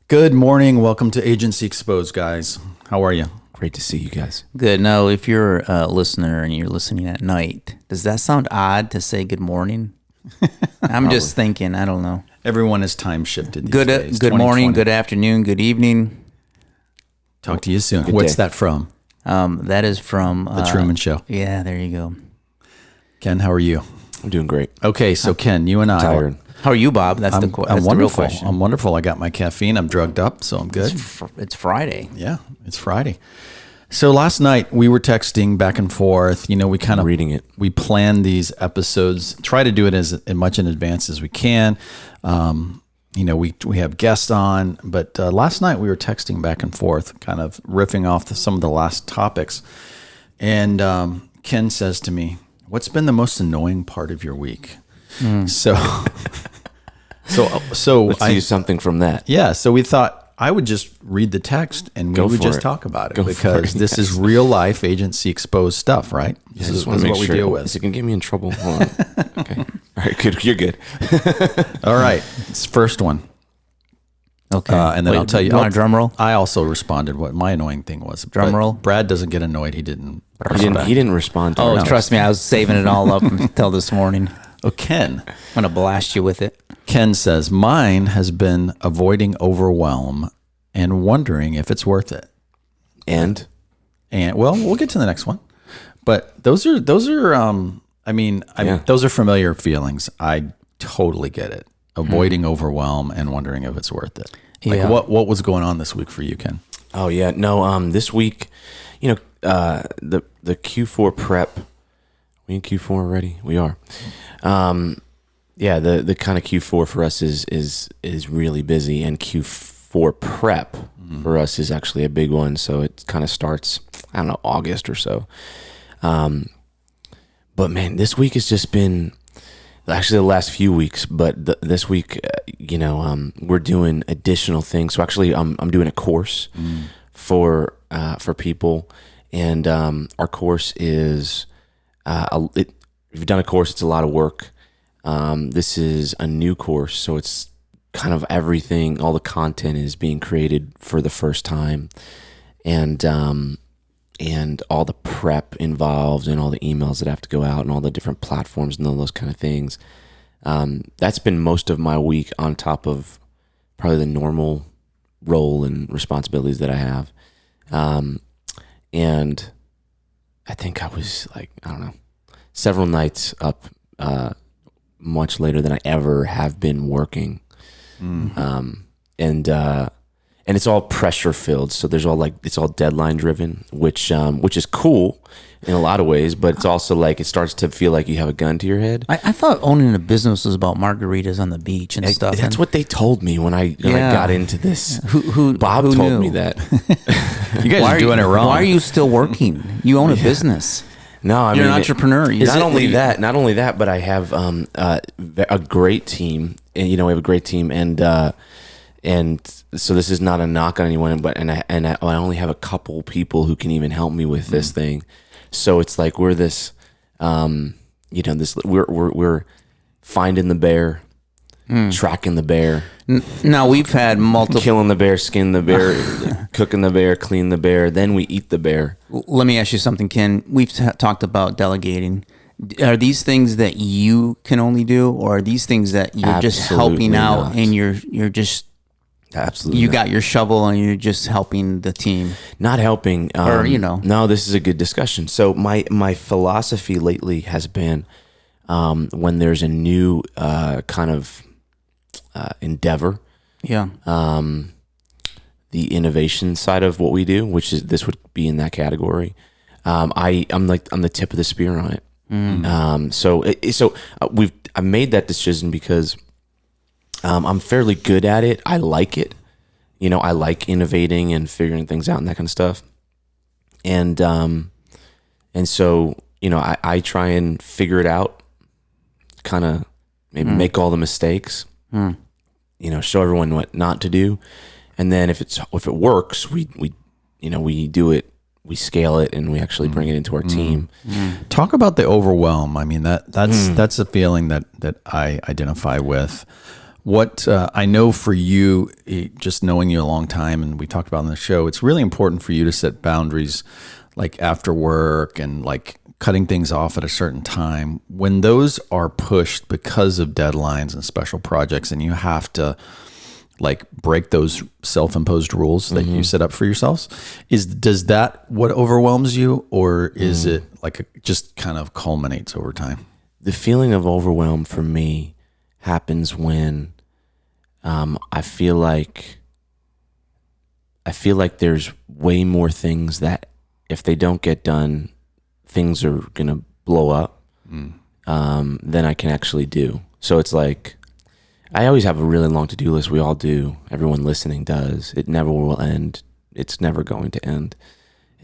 Good morning. Welcome to Agency Exposed, guys. How are you? Great to see you guys. Good. Now, if you're a listener and you're listening at night, does that sound odd to say good morning? I'm just thinking. I don't know. Everyone is time shifted these days. Good morning, 2020. good afternoon, good evening. Talk to you soon. Good What's day. that from? That is from The Truman Show. Yeah, there you go. Ken, how are you? I'm doing great. Okay, so Ken, you and I. Tired. How are you, Bob? That's I'm the real wonderful. question. I'm wonderful. I got my caffeine. I'm drugged up, so I'm good. It's Friday. Yeah, it's Friday. So last night we were texting back and forth. You know, we kind of Reading it. We plan these episodes, try to do it as much in advance as we can. You know, we have guests on, but last night we were texting back and forth, kind of riffing off some of the last topics. And Ken says to me, "What's been the most annoying part of your week?" So Let's use something from that. yeah, so we thought I would just read the text and we Go would for just it. talk about it Go for because it, this is yes. real life agency exposed stuff, right? This is wanna what make we sure. deal with. Is it going to get me in trouble? Hold on. Okay. All right, good. You're good. All right, it's the first one. Okay. And then Wait, I'll tell you. want a drum roll? I also responded what my annoying thing was. Drum but roll? Brad doesn't get annoyed. He didn't. He didn't respond to Oh, our trust me, I was saving it all up until this morning. Oh, Ken. I'm going to blast you with it. Ken says, mine has been avoiding overwhelm and wondering if it's worth it. And And well, we'll get to the next one. But those are I mean, Yeah. those are familiar feelings. I totally get it. Avoiding overwhelm and wondering if it's worth it. Like Yeah. what was going on this week for you, Ken? oh yeah, no. This week, you know, the Q4 prep. We in Q4 already? We are. Yeah, the kind of Q4 for us is really busy, and Q4 prep for us is actually a big one. So it kind of starts, I don't know, August or so. But man, this week has just been actually the last few weeks. But this week, we're doing additional things. So actually, I'm doing a course for people, and our course is if you've done a course, it's a lot of work. This is a new course, so it's kind of everything. All the content is being created for the first time, and all the prep involved, and all the emails that have to go out, and all the different platforms, and all those kind of things. That's been most of my week, on top of probably the normal role and responsibilities that I have. And I think I was like, I don't know, several nights up much later than I ever have been working. And it's all pressure filled. So there's all it's all deadline driven, which is cool in a lot of ways, but it's also like it starts to feel like you have a gun to your head. I thought owning a business was about margaritas on the beach and stuff. That's what they told me when I got into this. Bob who told knew? me that. You guys are doing it wrong. Why are you still working? You own a busin's. No, I You're mean, an entrepreneur. Not only that, but I have a great team, and we have a great team, and so this is not a knock on anyone, but I only have a couple people who can even help me with this thing. So it's like we're this, we're finding the bear, tracking the bear. Now, we've had multiple. Killing the bear, skin the bear, cooking the bear, clean the bear. Then we eat the bear. Let me ask you something, Ken. We've talked about delegating. Are these things that you can only do, or are these things that you're just Absolutely helping out not. and you're just Absolutely, you not. got your shovel and you're just helping the team? Not helping, No, this is a good discussion. So my philosophy lately has been, when there's a new kind of endeavor. Yeah. The innovation side of what we do, this would be in that category. I'm the tip of the spear on it. I've made that decision because I'm fairly good at it. I like it. I like innovating and figuring things out and that kind of stuff. And so I try and figure it out, kind of maybe make all the mistakes. Show everyone what not to do, and then if it works, we do it, we scale it, and we actually bring it into our team. Talk about the overwhelm. I mean, that's a feeling that I identify with. What I know for you, just knowing you a long time, and we talked about on the show, it's really important for you to set boundaries, like after work and like cutting things off at a certain time. When those are pushed because of deadlines and special projects, and you have to like break those self-imposed rules that you set up for yourselves, does that what overwhelms you, or is it like just kind of culminates over time? The feeling of overwhelm for me happens when I feel like there's way more things that if they don't get done, things are gonna blow up than I can actually do. So it's like I always have a really long to-do list. We all do. Everyone listening does. It never will end. It's never going to end.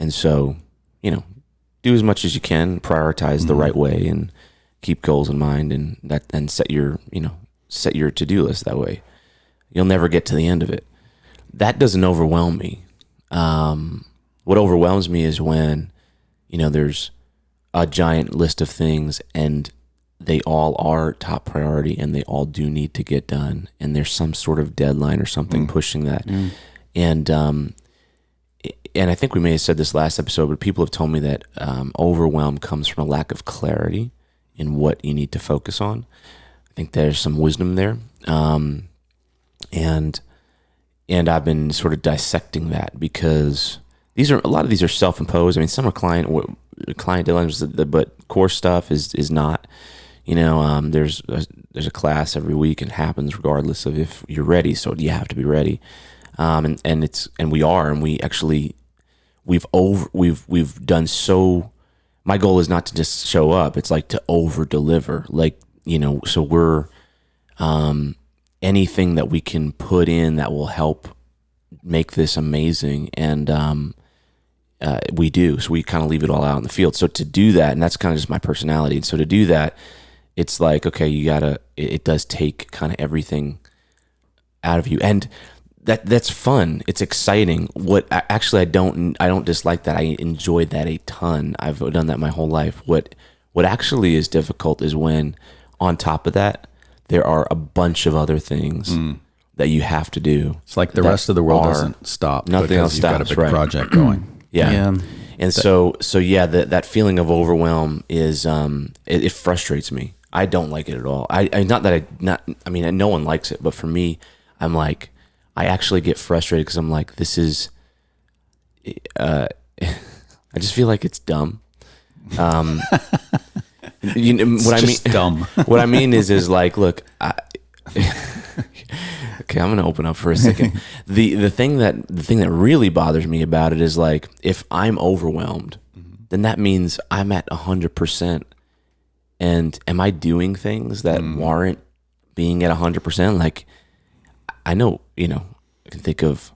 And so, do as much as you can, prioritize the right way, and keep goals in mind, and set your to-do list that way. You'll never get to the end of it. That doesn't overwhelm me. What overwhelms me is when, there's a giant list of things and they all are top priority and they all do need to get done, and there's some sort of deadline or something pushing that. And I think we may have said this last episode, but people have told me that overwhelm comes from a lack of clarity in what you need to focus on. I think there's some wisdom there. And I've been sort of dissecting that, because a lot of these are self-imposed. I mean, some are client deadlines, but core stuff is not. There's a class every week, and it happens regardless of if you're ready. So you have to be ready, and we've done so. My goal is not to just show up; it's like to over deliver. So we're anything that we can put in that will help make this amazing, and we do. So we kind of leave it all out in the field. So to do that, and that's kind of just my personality. And so to do that, it's like, okay, it does take kind of everything out of you. And that's fun. It's exciting. I don't dislike that. I enjoy that a ton. I've done that my whole life. What actually is difficult is when on top of that, there are a bunch of other things that you have to do. It's like the rest of the world doesn't stop. Nothing else stops. You've got a big project going. Yeah. And so that feeling of overwhelm is, it frustrates me. I don't like it at all. No one likes it, but for me, I'm like, I actually get frustrated because I'm like, this is, I just feel like it's dumb. Dumb. What I mean is like, look, okay, I'm gonna open up for a second. The thing that really bothers me about it is like, if I'm overwhelmed, then that means I'm at 100%. And am I doing things that warrant being at 100%? Like, I know, I can think of,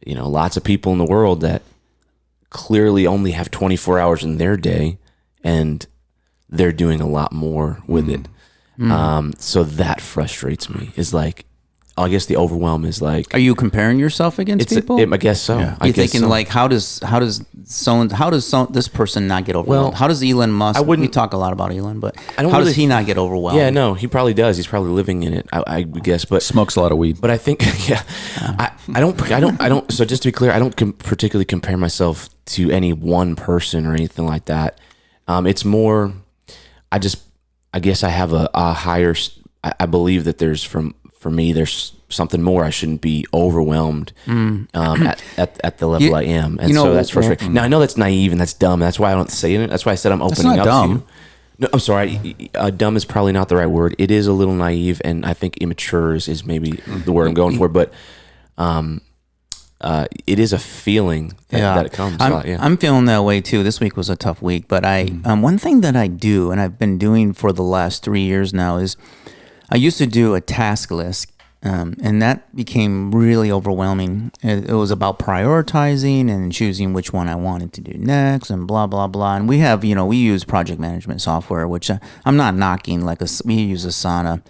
lots of people in the world that clearly only have 24 hours in their day, and they're doing a lot more with it. So that frustrates me. Is like, I guess the overwhelm is like. Are you comparing yourself against people? I guess so. Yeah. You're thinking so. Like, how does this person not get overwhelmed? Well, how does Elon Musk? We talk a lot about Elon, but does he not get overwhelmed? Yeah, no, he probably does. He's probably living in it. I guess, but smokes a lot of weed. But I think, I don't. So just to be clear, I don't particularly compare myself to any one person or anything like that. It's more, I guess I have a higher. I believe that for me, there's something more. I shouldn't be overwhelmed at the level I am, and so that's frustrating. Now I know that's naive and that's dumb. That's why I don't say it. That's why I said I'm opening up dumb. to you. No, I'm sorry. Dumb is probably not the right word. It is a little naive, and I think immature is maybe the word I'm going for. But it is a feeling that it comes. I'm feeling that way too. This week was a tough week, but one thing that I do, and I've been doing for the last 3 years now, is I used to do a task list, and that became really overwhelming. It was about prioritizing and choosing which one I wanted to do next, and blah blah blah. And we have, we use project management software, which I'm not knocking. We use Asana.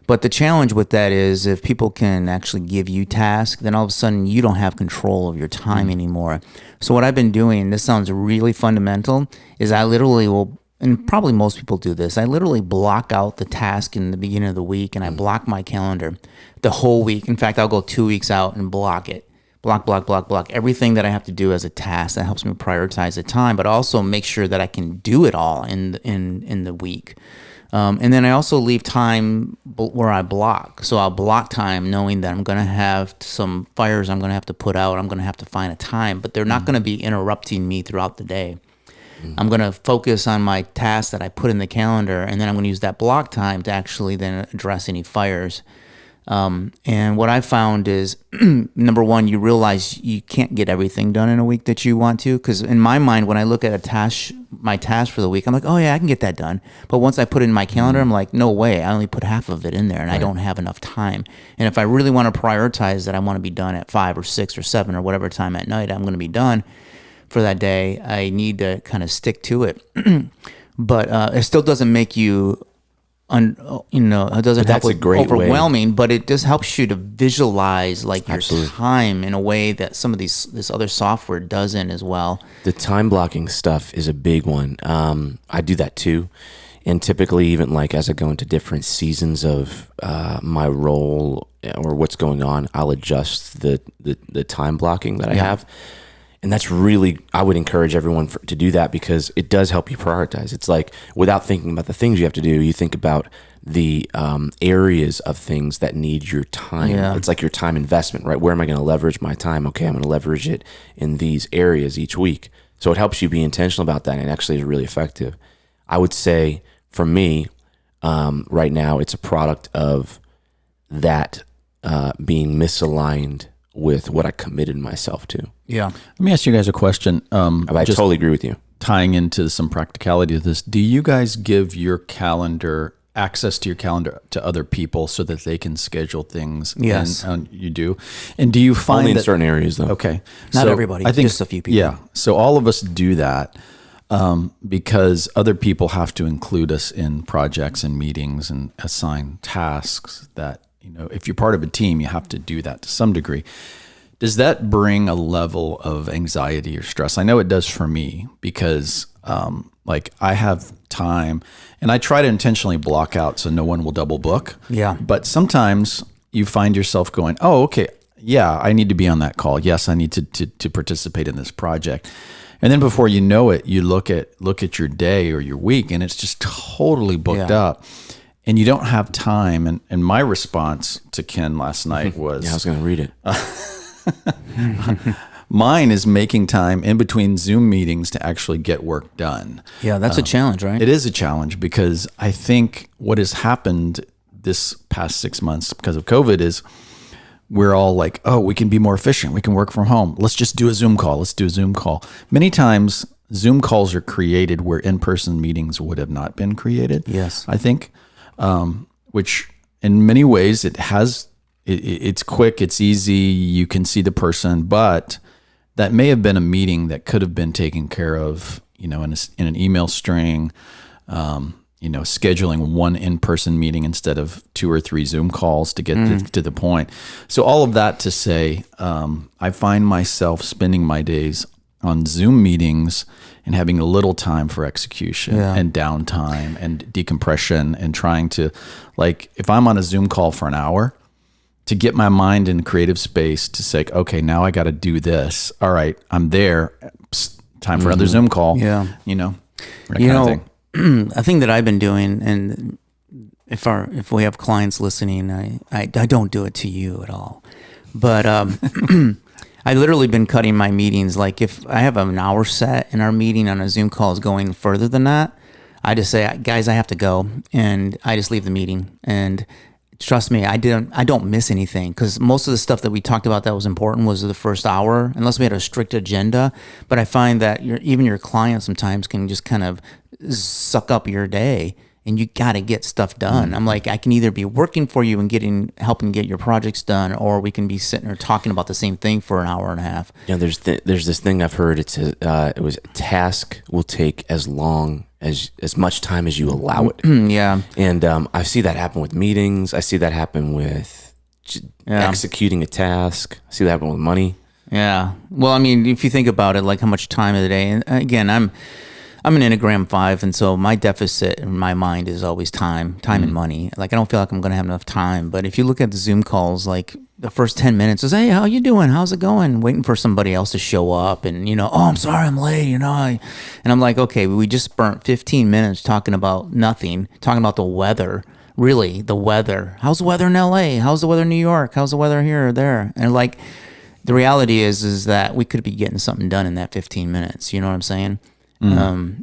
But the challenge with that is if people can actually give you tasks, then all of a sudden you don't have control of your time anymore. So what I've been doing, this sounds really fundamental, is I literally will and probably most people do this, I literally block out the task in the beginning of the week, and I block my calendar the whole week. In fact, I'll go 2 weeks out and block it. Block everything that I have to do as a task. That helps me prioritize the time, but also make sure that I can do it all in the week. And then I also leave time where I block. So I'll block time knowing that I'm going to have some fires I'm going to have to put out. I'm going to have to find a time, but they're not going to be interrupting me throughout the day. I'm going to focus on my tasks that I put in the calendar, and then I'm going to use that block time to actually then address any fires. And what I found is, number one, you realize you can't get everything done in a week that you want to. Because in my mind, when I look at my task for the week, I'm like, oh yeah, I can get that done. But once I put it in my calendar, I'm like, no way, I only put half of it in there, and I don't have enough time. And if I really want to prioritize that I want to be done at 5 or 6 or 7 or whatever time at night I'm going to be done for that day, I need to kind of stick to it. But it still doesn't make you it doesn't help with overwhelming, but it just helps you to visualize like your time in a way that some of this other software doesn't as well. The time blocking stuff is a big one. I do that too. And typically, even like as I go into different seasons of my role or what's going on, I'll adjust the time blocking that I have. And that's really, I would encourage everyone to do that, because it does help you prioritize. It's like, without thinking about the things you have to do, you think about the areas of things that need your time. Yeah. It's like your time investment, right? Where am I going to leverage my time? Okay, I'm going to leverage it in these areas each week. So it helps you be intentional about that, and it actually is really effective. I would say, for me, right now, it's a product of that being misaligned with what I committed myself to. Yeah. Let me ask you guys a question. I totally agree with you. Tying into some practicality of this, do you guys give your calendar access to your calendar to other people so that they can schedule things? Yes. And you do. And do you find only in that, certain areas though? Okay. Not everybody, I think, just a few people. Yeah. So all of us do that because other people have to include us in projects and meetings and assign tasks that, if you're part of a team, you have to do that to some degree. Does that bring a level of anxiety or stress? I know it does for me, because like I have time and I try to intentionally block out so no one will double book. Yeah. But sometimes you find yourself going, oh, okay, yeah, I need to be on that call. Yes, I need to participate in this project. And then before you know it, you look at your day or your week, and it's just totally booked up. And you don't have time. And my response to Ken last night was... I was going to read it. Mine is making time in between Zoom meetings to actually get work done. Yeah, that's a challenge, right? It is a challenge, because I think what has happened this past 6 months because of COVID is we're all like, oh, we can be more efficient. We can work from home. Let's just do a Zoom call. Many times Zoom calls are created where in-person meetings would have not been created. Yes. I think. Which in many ways it's quick, it's easy, you can see the person, but that may have been a meeting that could have been taken care of, in an email string, scheduling one in-person meeting instead of 2 or 3 Zoom calls to get to the point. So all of that to say, I find myself spending my days on Zoom meetings and having a little time for execution and downtime and decompression, and trying to, like, if I'm on a Zoom call for an hour, to get my mind in creative space to say, okay, now I got to do this. All right, I'm there. Psst, time for another Zoom call. Yeah. That a thing that I've been doing, and if we have clients listening, I don't do it to you at all, but I've literally been cutting my meetings. Like if I have an hour set and our meeting on a Zoom call is going further than that, I just say, guys, I have to go, and I just leave the meeting. And trust me, I don't miss anything, because most of the stuff that we talked about that was important was the first hour, unless we had a strict agenda. But I find that even your clients sometimes can just kind of suck up your day, and you got to get stuff done. I'm like, I can either be working for you and helping get your projects done, or we can be sitting there talking about the same thing for an hour and a half. Yeah, there's this thing I've heard. It was a task will take as much time as you allow it. Yeah, and I see that happen with meetings. I see that happen with executing a task. I see that happen with money. Yeah. Well, I mean, if you think about it, like how much time of the day, and again, I'm an Enneagram 5, and so my deficit in my mind is always time and money. Like I don't feel like I'm going to have enough time. But if you look at the Zoom calls, like the first 10 minutes is, hey, how you doing? How's it going? Waiting for somebody else to show up, and oh, I'm sorry, I'm late. And I'm like, okay, we just burnt 15 minutes talking about nothing, talking about the weather. Really, the weather. How's the weather in LA? How's the weather in New York? How's the weather here or there? And like, the reality is that we could be getting something done in that 15 minutes. You know what I'm saying?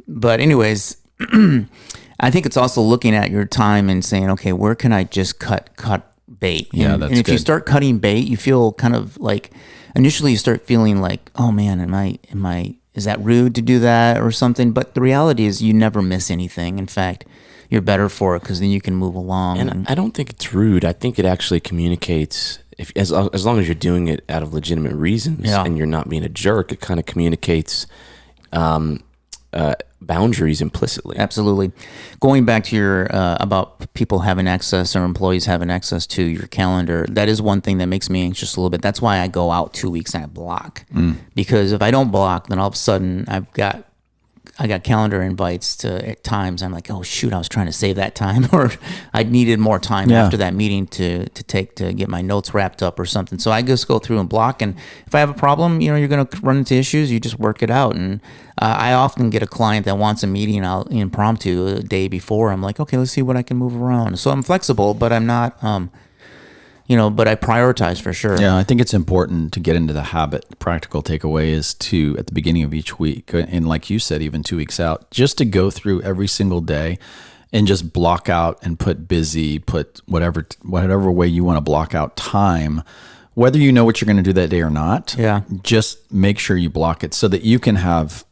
But anyways, I think it's also looking at your time and saying, okay, where can I just cut bait? Yeah, that's and if good. you start cutting bait, you feel kind of like, initially you start feeling like, oh man, is that rude to do that or something? But the reality is you never miss anything. In fact, you're better for it because then you can move along. And I don't think it's rude. I think it actually communicates, as long as you're doing it out of legitimate reasons and you're not being a jerk, it kind of communicates boundaries implicitly. Absolutely. Going back to your about people having access or employees having access to your calendar, that is one thing that makes me anxious a little bit. That's why I go out 2 weeks and I block. Because if I don't block, then all of a sudden I got calendar invites to at times. I'm like, oh shoot, I was trying to save that time, or I needed more time after that meeting to get my notes wrapped up or something. So I just go through and block. And if I have a problem, you're going to run into issues. You just work it out. And I often get a client that wants a meeting out impromptu a day before. I'm like, okay, let's see what I can move around. So I'm flexible, but I'm not. But I prioritize for sure. Yeah, I think it's important to get into the habit. The practical takeaway is to, at the beginning of each week, and like you said, even 2 weeks out, just to go through every single day and just block out and put whatever way you want to block out time, whether you know what you're going to do that day or not. Yeah. Just make sure you block it so that you can have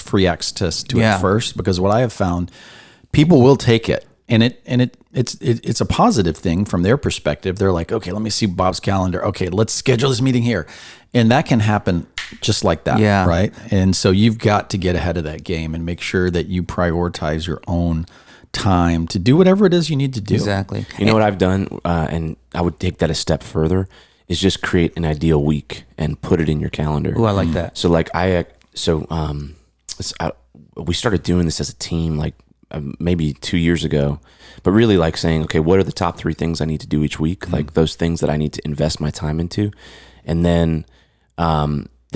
free access to it first. Because what I have found, people will take it. And it's a positive thing from their perspective. They're like, okay, let me see Bob's calendar. Okay, let's schedule this meeting here. And that can happen just like that, right? And so you've got to get ahead of that game and make sure that you prioritize your own time to do whatever it is you need to do. Exactly. You know what I've done, and I would take that a step further, is just create an ideal week and put it in your calendar. Oh, I like that. So like we started doing this as a team like maybe 2 years ago, but really like saying, okay, what are the top 3 things I need to do each week? Like those things that I need to invest my time into. And then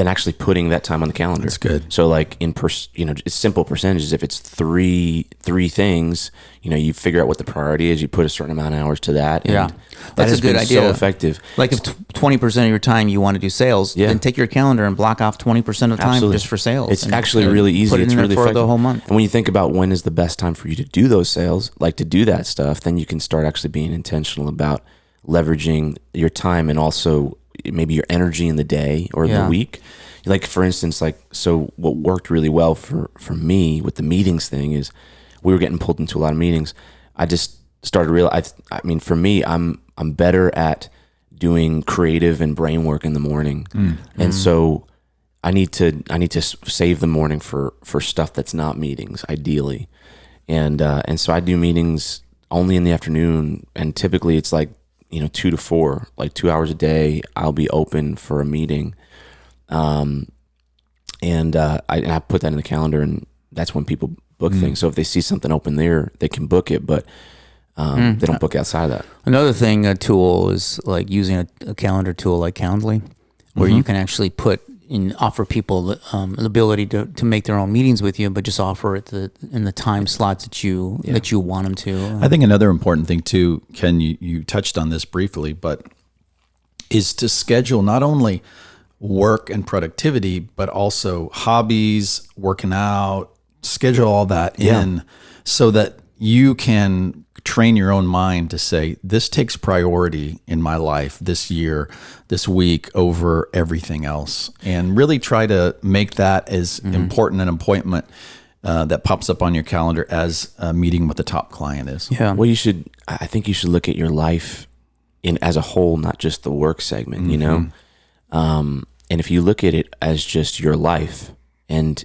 actually putting that time on the calendar. That's good. So like it's simple percentages. If it's three things, you figure out what the priority is, you put a certain amount of hours to that. And that's a good idea. So effective. Like if 20% of your time you want to do sales, then take your calendar and block off 20% of the time just for sales. It's actually really easy. Put it it's in really there for effective. the whole month. And when you think about when is the best time for you to do those sales, like to do that stuff, then you can start actually being intentional about leveraging your time and also maybe your energy in the day or the week. Like for instance, so what worked really well for me with the meetings thing is we were getting pulled into a lot of meetings. I just started I mean, for me, I'm better at doing creative and brain work in the morning. And so I need to save the morning for stuff that's not meetings, ideally. And so I do meetings only in the afternoon, and typically it's like 2 to 4, like 2 hours a day. I'll be open for a meeting, and I put that in the calendar, and that's when people book things. So if they see something open there, they can book it, but they don't book outside of that. Another thing, a tool is like using a calendar tool like Calendly, where you can actually offer people the ability to make their own meetings with you, but just offer it in the time slots that you want them to. I think another important thing too, Ken, you touched on this briefly, but is to schedule not only work and productivity, but also hobbies, working out, schedule all that in so that you can train your own mind to say, this takes priority in my life this year, this week over everything else. And really try to make that as important an appointment that pops up on your calendar as a meeting with the top client is. Yeah. Well, I think you should look at your life as a whole, not just the work segment, and if you look at it as just your life and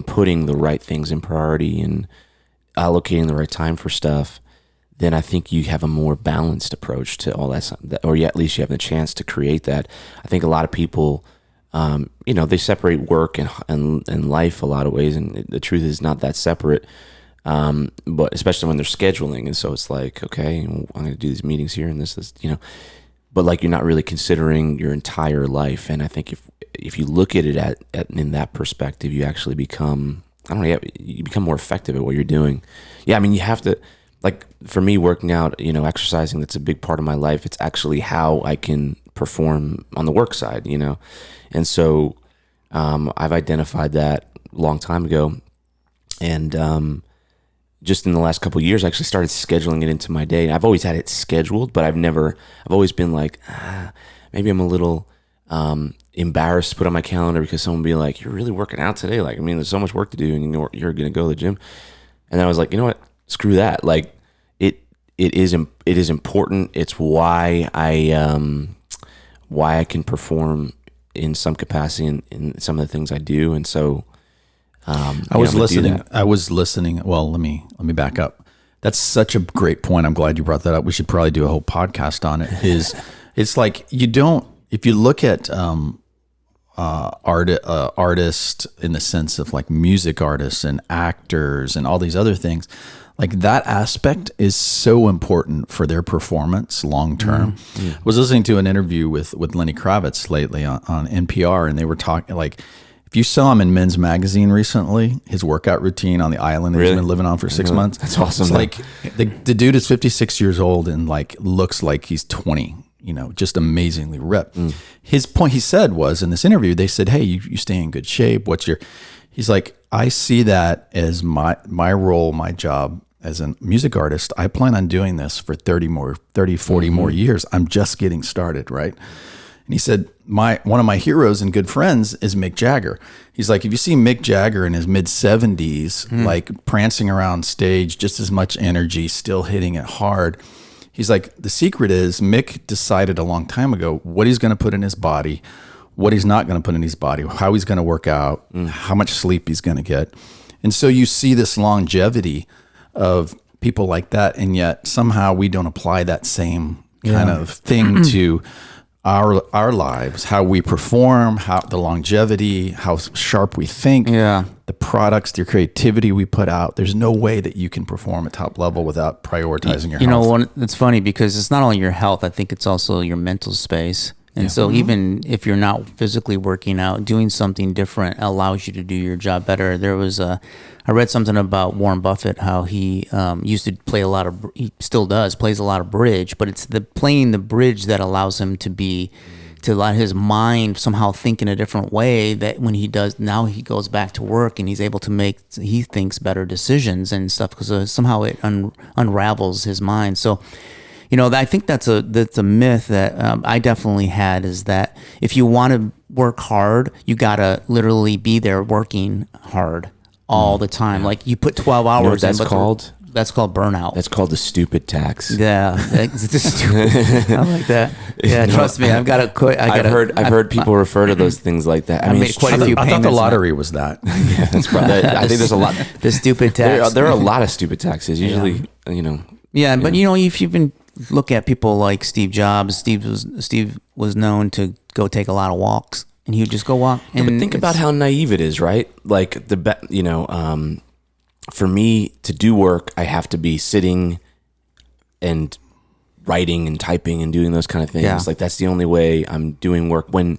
putting the right things in priority and allocating the right time for stuff, then I think you have a more balanced approach to all that, or at least you have the chance to create that. I think a lot of people they separate work and life a lot of ways, and the truth is not that separate. But especially when they're scheduling, and so it's like, okay, I'm going to do these meetings here and this, but like you're not really considering your entire life. And I think if you look at it in that perspective, you actually become, you become more effective at what you're doing. Yeah, I mean, you have to, like for me, working out, exercising, that's a big part of my life. It's actually how I can perform on the work side, and so I've identified that a long time ago, and just in the last couple of years, I actually started scheduling it into my day. I've always had it scheduled, but I've always been like, maybe I'm a little embarrassed to put on my calendar because someone will be like, you're really working out today. Like, I mean, there's so much work to do and you're going to go to the gym. And then I was like, you know what? Screw that. Like it is important. It's why I can perform in some capacity in some of the things I do. And so, I was listening. Well, let me back up. That's such a great point. I'm glad you brought that up. We should probably do a whole podcast on it. It's like if you look at artists in the sense of like music artists and actors and all these other things, like that aspect is so important for their performance long term. Mm-hmm. I was listening to an interview with Lenny Kravitz lately on NPR, and they were talking like, if you saw him in Men's Magazine recently, his workout routine on the island that he's been living on for 6 months. That's awesome. It's like the dude is 56 years old and like looks like he's 20, just amazingly ripped. His point, he said, was in this interview, they said, hey, you stay in good shape. He's like, I see that as my role, my job as a music artist. I plan on doing this for 40 more years. I'm just getting started, right? And he said, one of my heroes and good friends is Mick Jagger. He's like, if you see Mick Jagger in his mid 70s, like prancing around stage, just as much energy, still hitting it hard. He's like, the secret is Mick decided a long time ago what he's going to put in his body, what he's not going to put in his body, how he's going to work out, how much sleep he's going to get. And so you see this longevity of people like that. And yet somehow we don't apply that same kind of thing to our lives, how we perform, how the longevity, how sharp we think, the products, the creativity we put out. There's no way that you can perform at top level without prioritizing your health. It's funny because it's not only your health, I think it's also your mental space. And so even if you're not physically working out, doing something different allows you to do your job better. I read something about Warren Buffett, how he used to play he still does, plays a lot of bridge, but it's playing the bridge that allows him to let his mind somehow think in a different way, that when he does, now he goes back to work and he's able to he thinks better decisions and stuff because somehow it unravels his mind. So, I think that's a myth that I definitely had, is that if you want to work hard, you got to literally be there working hard all the time. Like you put 12 hours. You know what that's called? That's called burnout. That's called the stupid tax. Yeah, I like that. Yeah, trust me, I've got to quit. I've heard people refer to those things like that. I made quite a few. I thought the lottery was that. Yeah, that's probably. I think there's a lot. The stupid tax. There are a lot of stupid taxes. Usually, Yeah, but if you've been look at people like Steve Jobs. Steve was known to go take a lot of walks, and he would just go walk. Yeah, but think about how naive it is, right? Like for me to do work, I have to be sitting and writing and typing and doing those kind of things. Yeah. Like that's the only way I'm doing work. When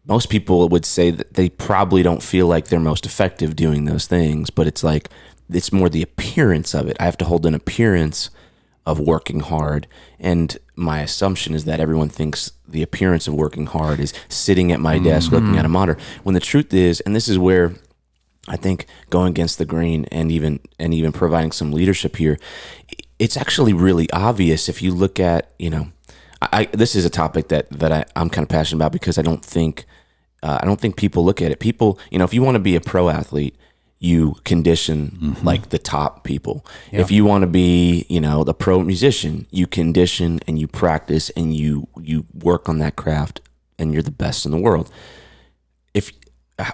most people would say that they probably don't feel like they're most effective doing those things, but it's like it's more the appearance of it. I have to hold an appearance of working hard, and my assumption is that everyone thinks the appearance of working hard is sitting at my desk looking at a monitor, when the truth is, and this is where I think going against the grain and even providing some leadership here, it's actually really obvious if you look at, this is a topic that I'm kind of passionate about, because I don't think people look at it. People, if you want to be a pro athlete, you condition like the top people. Yeah. If you want to be, the pro musician, you condition and you practice and you work on that craft, and you're the best in the world.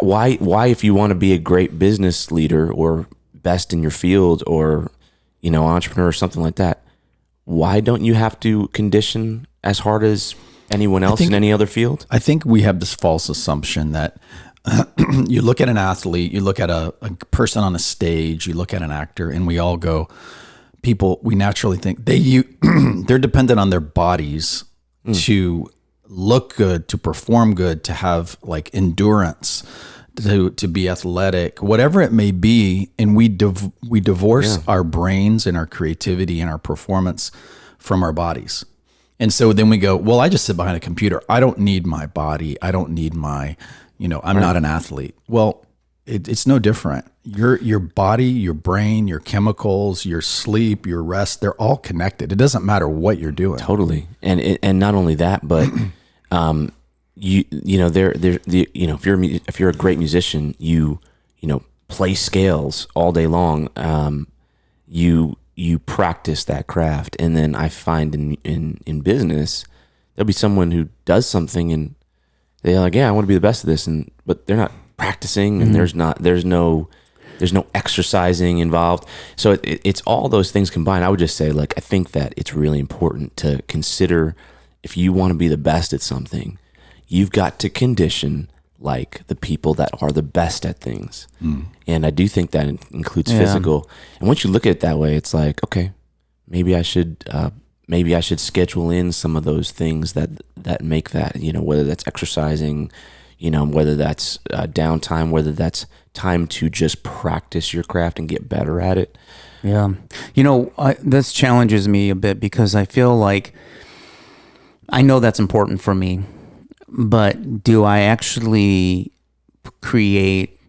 Why if you want to be a great business leader or best in your field, or entrepreneur or something like that, why don't you have to condition as hard as anyone else in any other field? I think we have this false assumption that you look at an athlete, you look at a person on a stage, you look at an actor, and we all go, we naturally think they're dependent on their bodies to look good, to perform good, to have like endurance, to be athletic, whatever it may be. And we divorce our brains and our creativity and our performance from our bodies. And so then we go, well, I just sit behind a computer. I don't need my body. I don't need my, I'm not an athlete. Well, it's no different. Your body, your brain, your chemicals, your sleep, your rest, they're all connected. It doesn't matter what you're doing. Totally. And not only that, but if you're a great musician, you play scales all day long. You practice that craft. And then I find in business, there'll be someone who does something and they're like, yeah, I want to be the best of this. But they're not practicing, and there's no exercising involved. So it's all those things combined. I would just say, like, I think that it's really important to consider, if you want to be the best at something, you've got to condition like the people that are the best at things. And I do think that includes physical. And once you look at it that way, it's like, okay, maybe I should schedule in some of those things that make that, whether that's exercising, whether that's downtime, whether that's time to just practice your craft and get better at it. Yeah. This challenges me a bit, because I feel like I know that's important for me, but do I actually create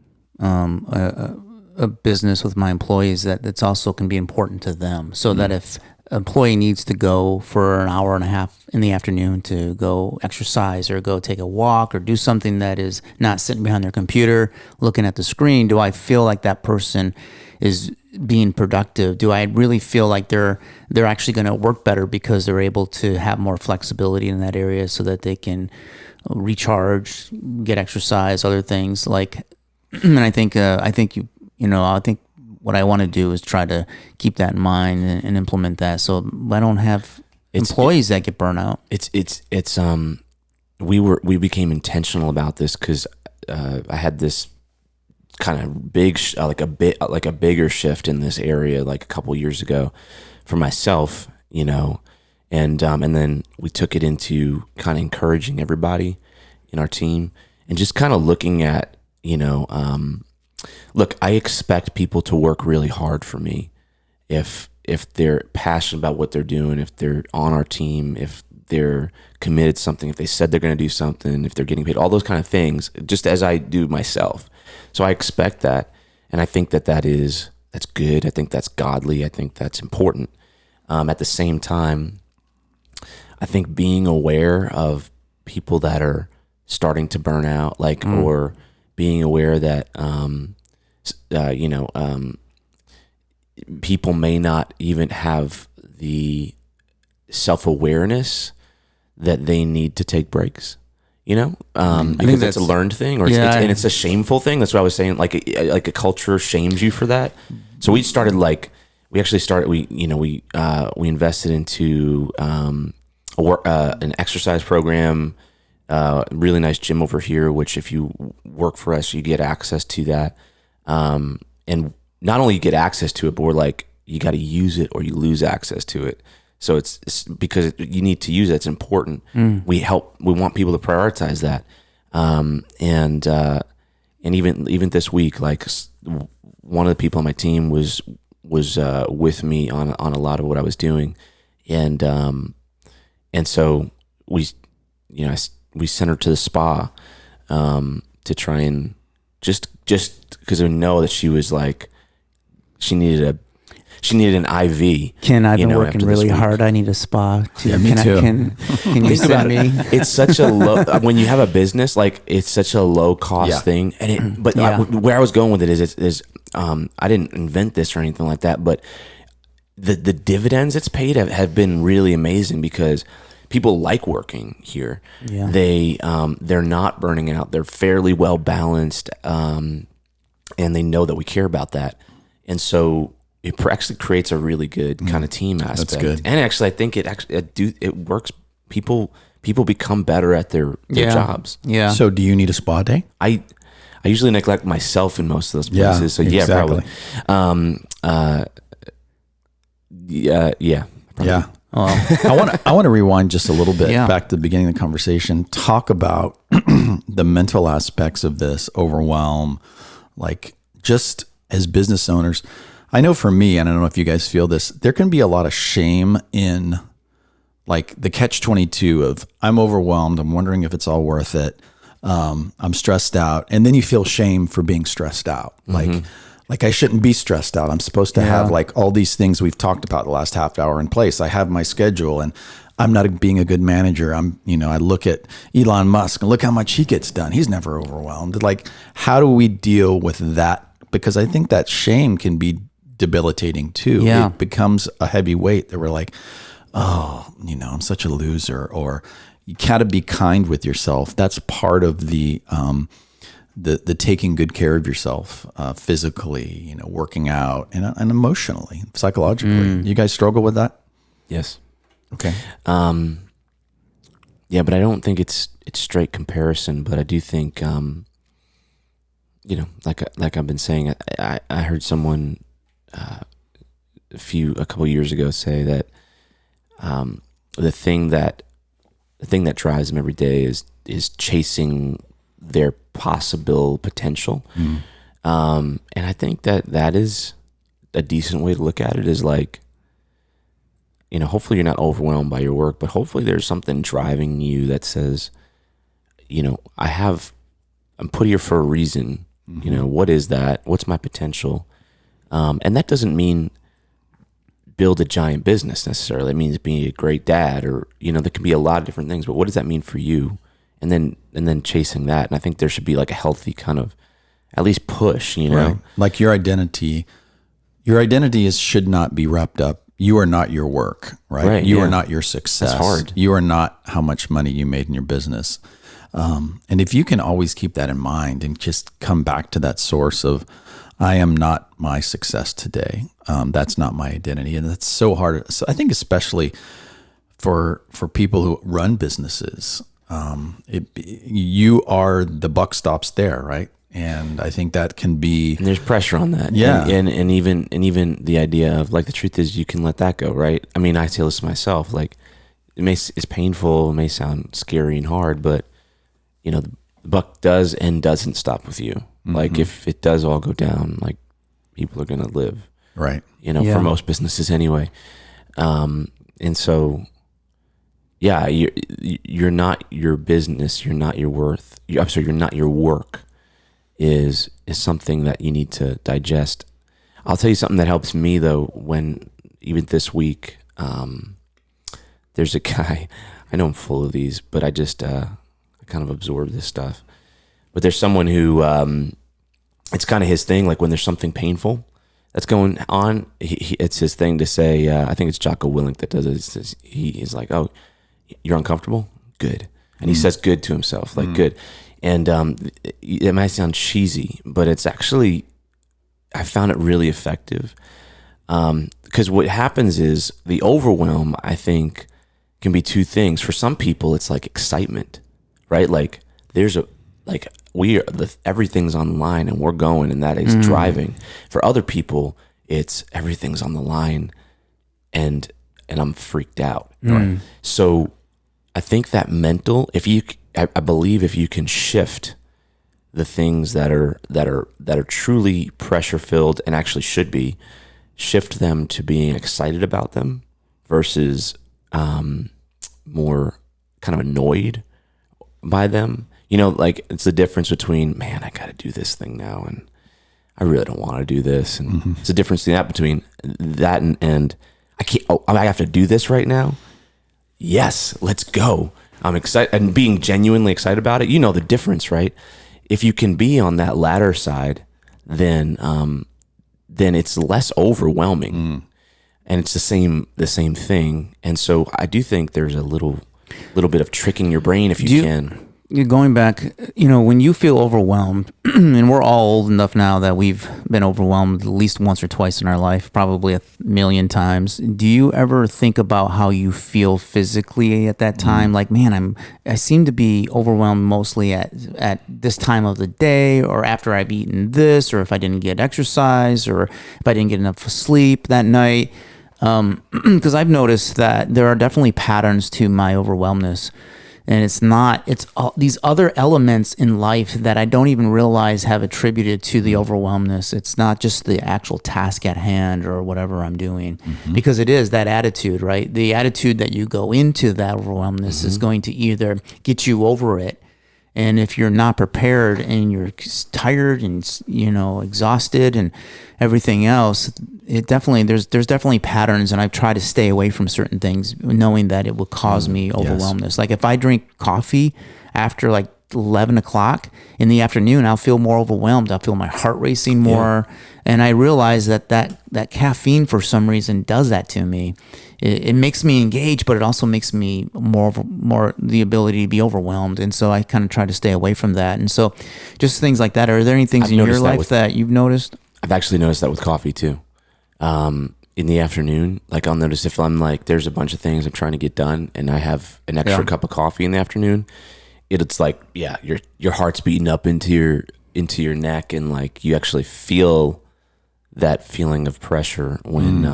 a business with my employees that's also can be important to them, so that if an employee needs to go for an hour and a half in the afternoon to go exercise or go take a walk or do something that is not sitting behind their computer looking at the screen, do I feel like that person is being productive? Do I really feel like they're actually going to work better because they're able to have more flexibility in that area, so that they can recharge, get exercise, other things like? And I think what I want to do is try to keep that in mind and implement that, so I don't have employees that get burnout. We became intentional about this because I had this kind of big, like a bigger shift in this area, like a couple years ago for myself, and then we took it into kind of encouraging everybody in our team and just kind of looking at, look, I expect people to work really hard for me if they're passionate about what they're doing, if they're on our team, if they're committed to something, if they said they're going to do something, if they're getting paid, all those kind of things, just as I do myself. So I expect that, and I think that's good. I think that's godly. I think that's important. At the same time, I think being aware of people that are starting to burn out, or being aware that people may not even have the self-awareness that they need to take breaks. Because that's a learned thing, or it's a shameful thing. That's what I was saying. Like a culture shames you for that. So we invested into an exercise program, really nice gym over here, which if you work for us, you get access to that. And not only you get access to it, but we're like, you got to use it or you lose access to it. So it's because you need to use it. It's important. We want people to prioritize that. And even this week, like one of the people on my team was with me on a lot of what I was doing. And so we sent her to the spa, to try and just because we know that she was like, she needed an IV. Ken, I've been working really hard. I need a spa too. Yeah, me too. Can you send me? It's such a low, when you have a business, like it's such a low cost thing. And where I was going with it is I didn't invent this or anything like that, but the dividends it's paid have been really amazing, because people like working here. Yeah. They're not burning out. They're fairly well balanced, and they know that we care about that. And so it actually creates a really good kind of team aspect. That's good. And actually, I think it works. People people become better at their jobs. Yeah. So do you need a spa day? I usually neglect myself in most of those Yeah, places. So exactly. probably. Yeah. Probably. Yeah. I want to rewind just a little bit Yeah. back to the beginning of the conversation. Talk about the mental aspects of this overwhelm, like just as business owners. I know for me, and I don't know if you guys feel this, there can be a lot of shame in like the catch-22 of I'm overwhelmed. I'm wondering if it's all worth it. I'm stressed out. And then you feel shame for being stressed out. Like I shouldn't be stressed out. I'm supposed to have like all these things we've talked about the last half hour in place. I have my schedule and I'm not being a good manager. I look at Elon Musk and look how much he gets done. He's never overwhelmed. Like, how do we deal with that? Because I think that shame can be debilitating too. Yeah. It becomes a heavy weight that we're like, oh, I'm such a loser, or you gotta be kind with yourself. That's part of the taking good care of yourself, physically, working out and emotionally, psychologically. You guys struggle with that? Yes. Okay. Yeah, but I don't think it's straight comparison, but I do think, like I've been saying, I heard someone, a couple years ago say that, the thing that drives them every day is chasing their possible potential. And I think that is a decent way to look at it, is like, hopefully you're not overwhelmed by your work, but hopefully there's something driving you that says, I'm put here for a reason. What is that? What's my potential? And that doesn't mean build a giant business necessarily. It means being a great dad, or, there can be a lot of different things, but what does that mean for you? And then chasing that. And I think there should be like a healthy kind of at least push, Right. Like your identity should not be wrapped up. You are not your work, right? You are not your success. That's hard. You are not how much money you made in your business. And if you can always keep that in mind and just come back to that source of, I am not my success today. That's not my identity. And that's so hard. So I think especially for people who run businesses, you are, the buck stops there, right? And I think that can be, and there's pressure on that. Yeah. And even the idea of like, the truth is you can let that go, right? I mean, I tell this to myself, like it's painful, it may sound scary and hard, but the buck does and doesn't stop with you. Like if it does all go down, like people are going to live, right. For most businesses anyway. And so, yeah, you're not your business. You're not your worth. You're not your work is something that you need to digest. I'll tell you something that helps me though, when even this week, there's a guy, I know I'm full of these, but I just, I kind of absorb this stuff. But there's someone who, it's kind of his thing. Like when there's something painful that's going on, it's his thing to say, I think it's Jocko Willink that does it. He's like, oh, you're uncomfortable? Good. And he says good to himself, like good. And it might sound cheesy, but it's actually, I found it really effective. Because what happens is the overwhelm, I think, can be two things. For some people, it's like excitement, right? Like everything's on the line and we're going, and that is driving. For other people, it's everything's on the line and I'm freaked out. Right? So I think that mental, I believe if you can shift the things that are truly pressure filled and actually should be, shift them to being excited about them versus more kind of annoyed by them. Like it's the difference between, man, I got to do this thing now, and I really don't want to do this. And it's a difference between that and I can't. Oh, I have to do this right now. Yes, let's go. I'm excited, and being genuinely excited about it. The difference, right? If you can be on that latter side, then it's less overwhelming, and it's the same thing. And so I do think there's a little bit of tricking your brain if you can. going back, when you feel overwhelmed, and we're all old enough now that we've been overwhelmed at least once or twice in our life, probably 1,000,000 times. Do you ever think about how you feel physically at that time? Like, man, I seem to be overwhelmed mostly at this time of the day, or after I've eaten this, or if I didn't get exercise, or if I didn't get enough sleep that night. Because I've noticed that there are definitely patterns to my overwhelmness. And it's all these other elements in life that I don't even realize have attributed to the overwhelmness. It's not just the actual task at hand or whatever I'm doing, because it is that attitude, right? The attitude that you go into that overwhelmness is going to either get you over it. And if you're not prepared and you're tired and, exhausted and everything else, there's definitely patterns. And I've tried to stay away from certain things, knowing that it will cause me overwhelmness. Yes. Like if I drink coffee after like 11 o'clock in the afternoon, I'll feel more overwhelmed. I'll feel my heart racing more. Yeah. And I realize that caffeine for some reason does that to me. It makes me engaged, but it also makes me more the ability to be overwhelmed. And so I kind of try to stay away from that. And so just things like that. Are there any things in your life that you've noticed? I've actually noticed that with coffee too. In the afternoon, like I'll notice if I'm like, there's a bunch of things I'm trying to get done and I have an extra cup of coffee in the afternoon, it's like, your heart's beating up into your neck, and like you actually feel that feeling of pressure when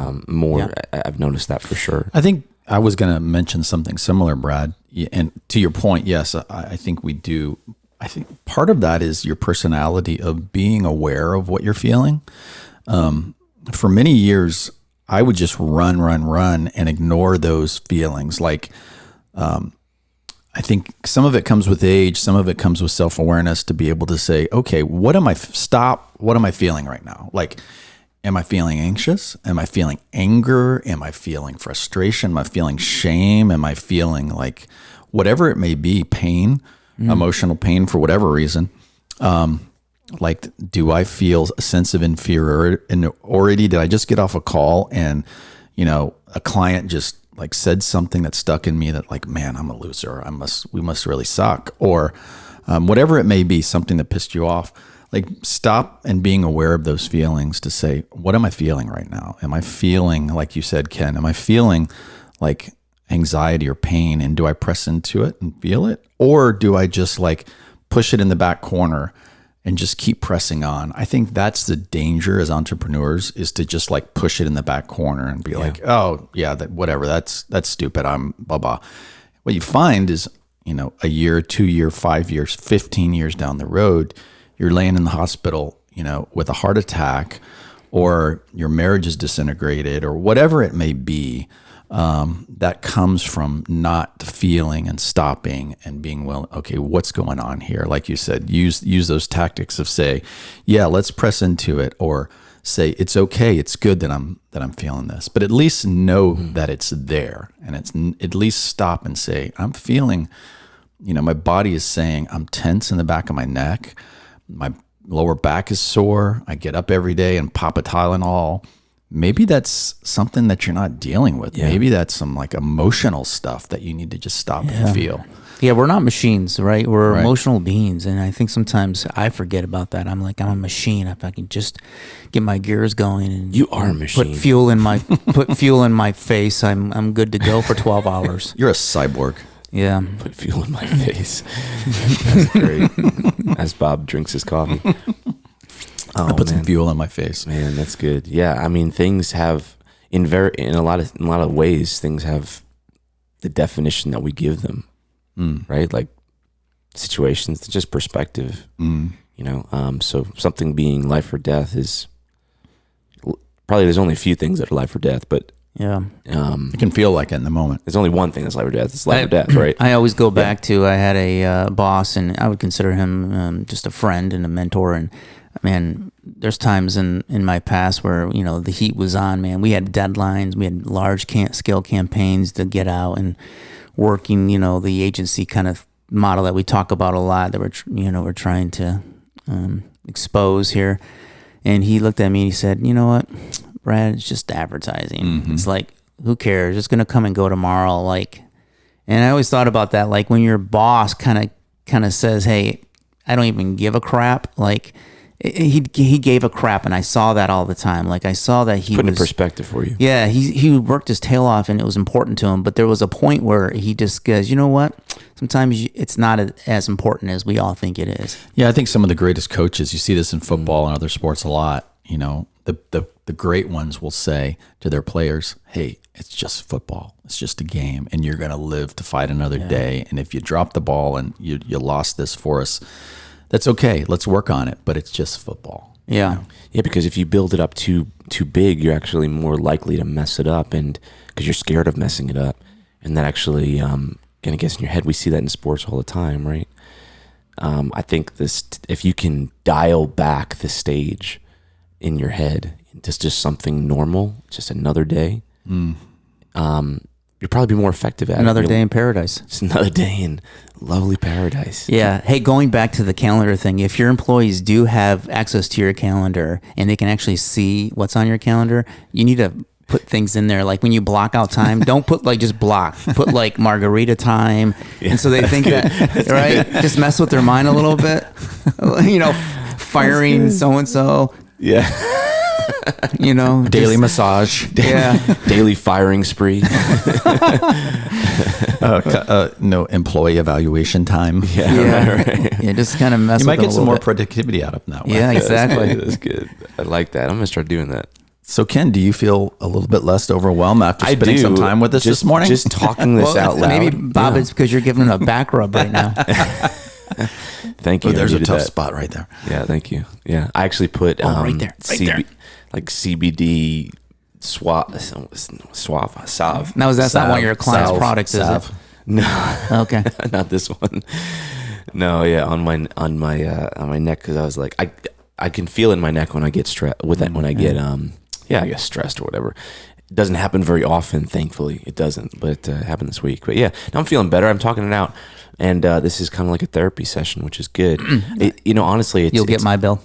I've noticed that for sure. I think I was going to mention something similar, Brad. And to your point, yes, I think we do. I think part of that is your personality of being aware of what you're feeling. For many years, I would just run and ignore those feelings. Like, I think some of it comes with age, some of it comes with self-awareness, to be able to say, okay, what am I feeling right now? Like, am I feeling anxious? Am I feeling anger? Am I feeling frustration? Am I feeling shame? Am I feeling like whatever it may be, pain, emotional pain for whatever reason? Like, do I feel a sense of inferiority? Did I just get off a call and, a client just like said something that stuck in me that like, man, I'm a loser. We must really suck. Or whatever it may be, something that pissed you off. Like, stop and being aware of those feelings to say, what am I feeling right now? Am I feeling, like you said, Ken, am I feeling like anxiety or pain? And do I press into it and feel it? Or do I just like push it in the back corner and just keep pressing on? I think that's the danger as entrepreneurs, is to just like push it in the back corner and be like, oh yeah, whatever, that's stupid. I'm blah, blah. What you find is, a year, 2 year, 5 years, 15 years down the road, you're laying in the hospital, with a heart attack, or your marriage is disintegrated, or whatever it may be. That comes from not feeling and stopping and being willing. Okay, what's going on here? Like you said, use those tactics of say, yeah, let's press into it, or say it's okay, it's good that I'm feeling this, but at least know that it's there, and it's at least stop and say, I'm feeling, my body is saying I'm tense in the back of my neck. My lower back is sore. I get up every day and pop a Tylenol. Maybe that's something that you're not dealing with. Yeah. Maybe that's some like emotional stuff that you need to just stop and feel. Yeah, we're not machines, right? We're emotional beings. And I think sometimes I forget about that. I'm like, I'm a machine. If I can just get my gears going and you are a machine. Put fuel in my face, I'm good to go for 12 hours. You're a cyborg. Yeah. Put fuel in my face. That's great. As Bob drinks his coffee. I put some fuel in my face. Man, that's good. Yeah, I mean, things have in a lot of ways, things have the definition that we give them, right? Like situations, just perspective. So something being life or death is probably, there's only a few things that are life or death, but it can feel like it in the moment. There's only one thing that's life or death. It's life or death, right? I always go back to, I had a boss, and I would consider him just a friend and a mentor. And man, there's times in my past where, the heat was on, man. We had deadlines. We had large scale campaigns to get out, and working, the agency kind of model that we talk about a lot, that we're trying to expose here. And he looked at me and he said, you know what, Brad, it's just advertising. Mm-hmm. It's like, who cares? It's going to come and go tomorrow. Like, and I always thought about that. Like when your boss kind of kind of says, hey, I don't even give a crap. Like he gave a crap, and I saw that all the time. Like I saw that he Put in was perspective for you. Yeah, he worked his tail off, and it was important to him. But there was a point where he just goes, you know what? Sometimes it's not as important as we all think it is. Yeah, I think some of the greatest coaches, you see this in football and other sports a lot, you know, the great ones will say to their players, hey, it's just football. It's just a game, and you're going to live to fight another day. And if you drop the ball and you lost this for us, that's okay. Let's work on it, but it's just football. Yeah. You know? Yeah, because if you build it up too big, you're actually more likely to mess it up, and because you're scared of messing it up, and that actually kind of gets in your head. We see that in sports all the time, right? I think if you can dial back the stage in your head, it's just something normal, just another day. You'll probably be more effective at Another it. day in paradise. It's another day in lovely paradise. Yeah. Hey, going back to the calendar thing, if your employees do have access to your calendar and they can actually see what's on your calendar, you need to put things in there. Like when you block out time, don't put like just block. Put like margarita time. Yeah. And so they think that, right? Just mess with their mind a little bit. You know, firing so-and-so. Yeah. You know, Daily massage. Yeah. Daily firing spree. No employee evaluation time. Yeah. Right. Yeah, just kind of mess You with might them get a some little more bit. productivity out of them that way. Yeah, exactly. That's good. I like that. I'm going to start doing that. So, Ken, do you feel a little bit less overwhelmed after spending some time with us this morning? Just talking this out loud. Maybe, Bob, it's because you're giving him a back rub right now. Thank you. Oh, there's I a needed tough that. spot right there. Yeah, thank you. Yeah, I actually put right there. like CBD salve. Now, that's not one of your clients' Salve. products, is Salve. it? No, Okay. not this one. No, yeah, on my neck, because I was like, I can feel it in my neck when I get stressed with that when I get I guess stressed or whatever. It doesn't happen very often, thankfully. It doesn't, but it happened this week. But yeah, now I'm feeling better. I'm talking it out, and this is kind of like a therapy session, which is good. Honestly, You'll get my bill.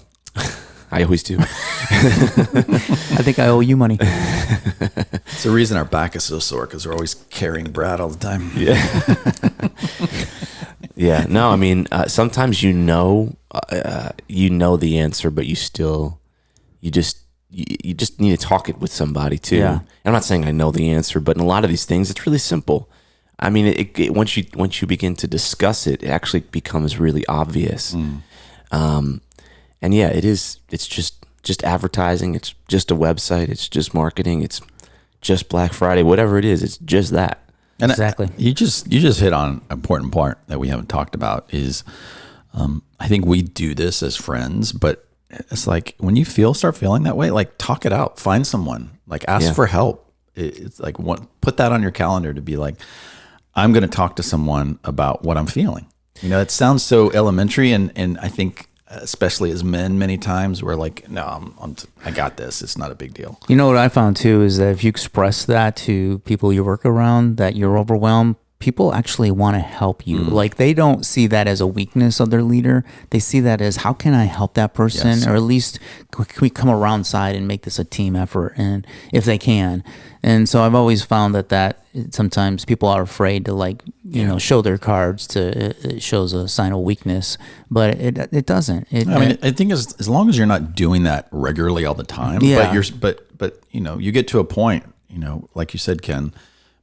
I always do. I think I owe you money. It's the reason our back is so sore, because we're always carrying Brad all the time. Yeah. Yeah. No, I mean, sometimes you know the answer, but you just need to talk it with somebody too. Yeah. And I'm not saying I know the answer, but in a lot of these things, it's really simple. I mean, once you begin to discuss it, it actually becomes really obvious. And yeah, it's just advertising. It's just a website. It's just marketing. It's just Black Friday, whatever it is. It's just that. And Exactly. You just hit on an important part that we haven't talked about is I think we do this as friends, but it's like when you start feeling that way, like talk it out, find someone, like ask for help. It's like put that on your calendar to be like, I'm going to talk to someone about what I'm feeling. You know, it sounds so elementary. And I think especially as men, many times we're like, no, I got this. It's not a big deal. You know what I found too is that if you express that to people you work around, that you're overwhelmed, people actually want to help you. Like they don't see that as a weakness of their leader. They see that as, how can I help that person? Yes. Or at least can we come around side and make this a team effort, and if they can. And so I've always found that sometimes people are afraid to show their cards. It shows a sign of weakness, but it doesn't. I think as long as you're not doing that regularly all the time, but you get to a point, like you said, Ken,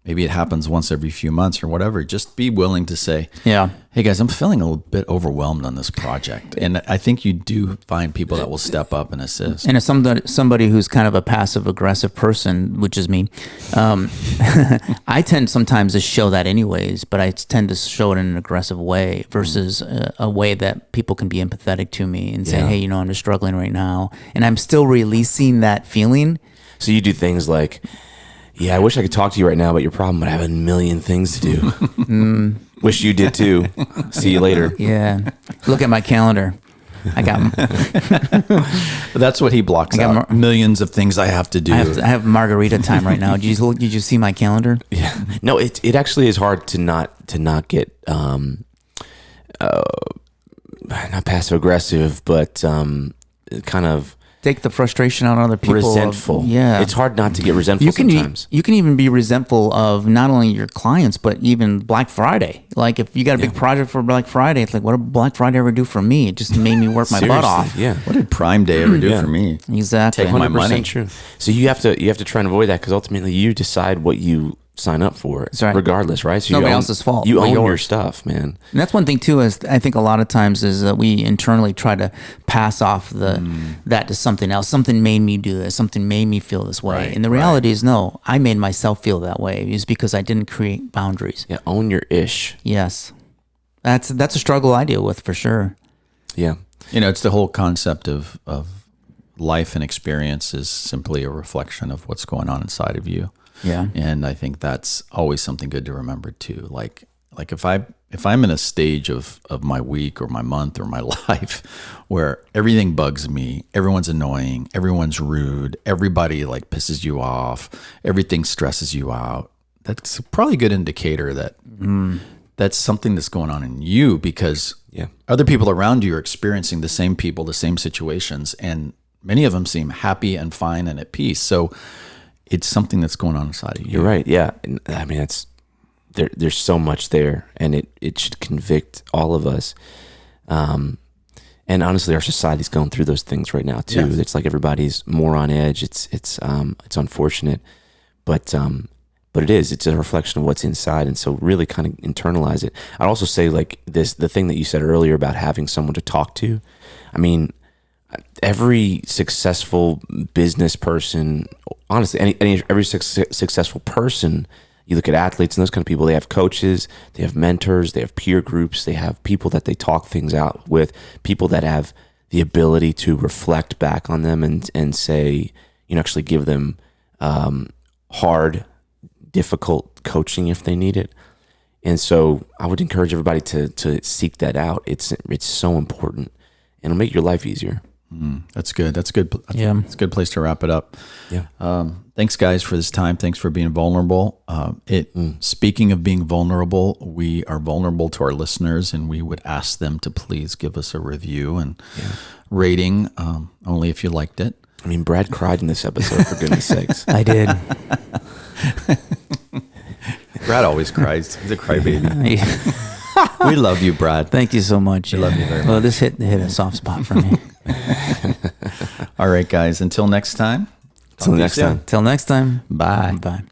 maybe it happens once every few months or whatever. Just be willing to say, hey guys, I'm feeling a little bit overwhelmed on this project. And I think you do find people that will step up and assist. And as somebody who's kind of a passive aggressive person, which is me, I tend sometimes to show that anyways, but I tend to show it in an aggressive way versus a way that people can be empathetic to me and say, hey, I'm just struggling right now. And I'm still releasing that feeling. So you do things like, yeah, I wish I could talk to you right now about your problem, but I have a million things to do. Wish you did too. See you later. Yeah. Look at my calendar. I got. But that's what he blocks out. Millions of things I have to do. I have margarita time right now. Did you see my calendar? Yeah. No, it actually is hard to not get not passive aggressive, but kind of take the frustration out on other people. Resentful. Yeah. It's hard not to get resentful sometimes. You can even be resentful of not only your clients, but even Black Friday. Like if you got a big project for Black Friday, it's like, what did Black Friday ever do for me? It just made me work my butt off. Yeah. What did Prime Day ever do for me? Exactly. Take my money. True. So you have to try and avoid that, because ultimately you decide what you sign up for, right. regardless, right? So Nobody else's fault. You but own yours. your stuff, man. And that's one thing too, is I think a lot of times is that we internally try to pass off that to something else. Something made me do this. Something made me feel this way. Right, and the reality is, no, I made myself feel that way. It's because I didn't create boundaries. Yeah, own your ish. Yes. That's a struggle I deal with for sure. Yeah. It's the whole concept of life and experience is simply a reflection of what's going on inside of you. Yeah. And I think that's always something good to remember too. Like if I'm in a stage of my week or my month or my life where everything bugs me, everyone's annoying, everyone's rude, everybody like pisses you off, everything stresses you out, that's probably a good indicator that that's something that's going on in you, because other people around you are experiencing the same people, the same situations, and many of them seem happy and fine and at peace. So it's something that's going on inside of you. You're right. Yeah. And I mean, there's so much there, and it should convict all of us. And honestly, our society's going through those things right now too. Yes. It's like everybody's more on edge. It's unfortunate, but it's a reflection of what's inside. And so really kind of internalize it. I'd also say like the thing that you said earlier about having someone to talk to. I mean, every successful business person, honestly, every successful person, you look at athletes and those kind of people, they have coaches, they have mentors, they have peer groups, they have people that they talk things out with, people that have the ability to reflect back on them and say, actually give them hard, difficult coaching if they need it. And so I would encourage everybody to seek that out. It's so important, and it'll make your life easier. That's good. That's good. Yeah. It's a good place to wrap it up. Yeah. Thanks guys for this time. Thanks for being vulnerable. Speaking of being vulnerable, we are vulnerable to our listeners, and we would ask them to please give us a review and rating, only if you liked it. I mean, Brad cried in this episode, for goodness sakes. I did. Brad always cries. He's a crybaby. We love you, Brad. Thank you so much. We love you very much. Well, this hit a soft spot for me. All right, guys. Until next time. Till next time. Till next time. Bye. Bye.